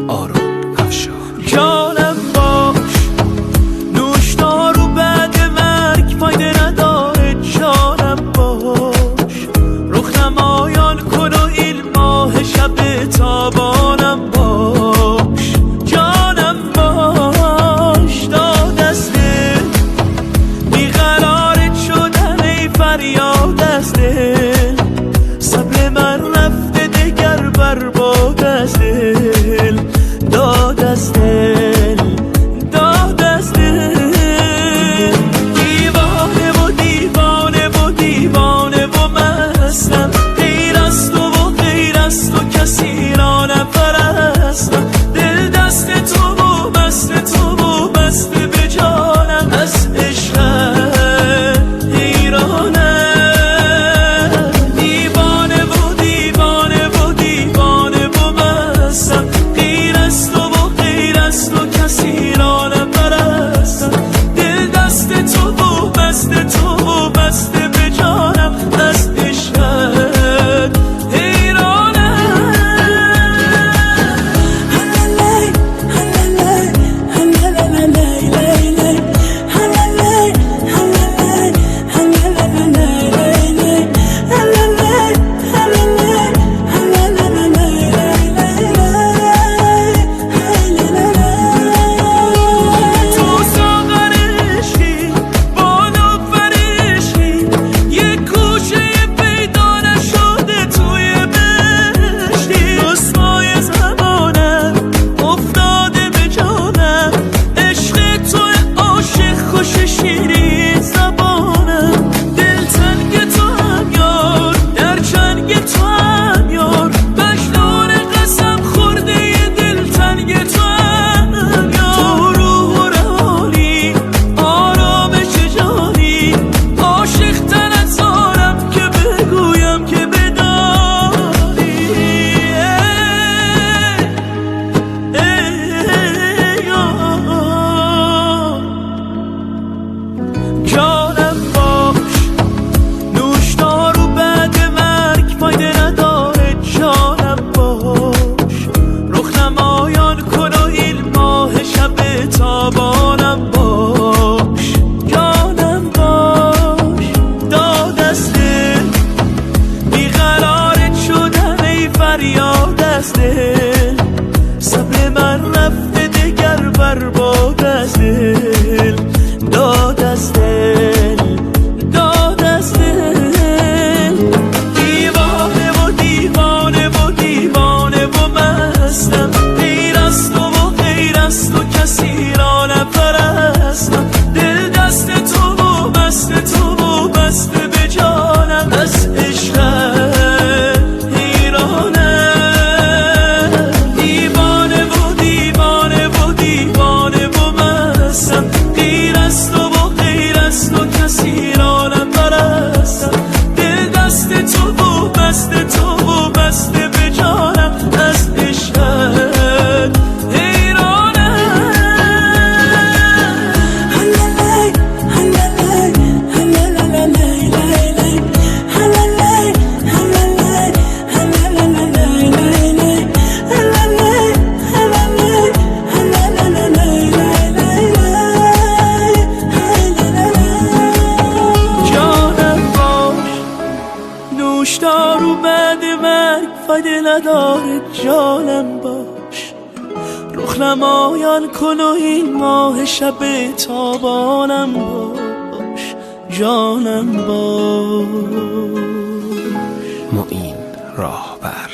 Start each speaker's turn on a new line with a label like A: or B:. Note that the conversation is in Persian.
A: آرون افشار.
B: جانم باش، نوشدار و بعد مرگ فایده نداره. جانم باش، رخ نمایان کن و این ماه شب تابانم باش. جانم باش، داد از دل بیقرارت شدن ای فریاد از دل. صبر من رفته دگر برباد از دل. داد از دل، داد از دل. دیوانه و دیوانه و دیوانه و مستم، غیر از تو و غیر از تو کسی را نپرستم. دل دست تو و بست تو و بسته به جانم، از عشقت حیرانم. دیوانه و دیوانه و دیوانه و مستم، غیر از تو و غیر از تو کسی را نپرستم. دل دست تو و بست تو و بسته به جانم، از عشقت حیرانم. تو ساغر عشقی، بالا فرشقی، یک گوشه پیدا نشده توی بهشتی. رسوای زمانم افتاده به جانم، عشق تو عاشق خوش شیرین زبانم. دل تنگ تو هم یار، در چنگ تو هم یار، مجنون قسم خورده ی دل تنگ تو هم یار. تو روح و روانی، آرامش جانی، عاشق تنت زارم که بگویم که بدانی. جانم باش، نوشدار و بعد مرگ فایده نداره. جانم باش، رخ نمایان کن و این ماه شب تابانم باش. جانم باش، داد از دل بیقرارت شدن ای فریاد از دل. صبر من رفته دگر برباد از دل. داد از دل، داد از دل. دیوانه و دیوانه و دیوانه و مستم، غیر از تو و غیر از تو کسی را نپرستم. دل دست تو و بست تو و بسته به جانم، از عشقت حیرانم. دیوانه و دیوانه و دیوانه و مستم، غیر از تو و غیر از تو کسی را نپرستم. دل دست تو و بست تو و بسته به جانم، از عشقت حیرانم. جانم باش، نوشدار و بعد مرگ فایده نداره. جانم باش، رخ نمایان کن و این ماه شب تابانم باش. جانم باش.
A: معین راهبر.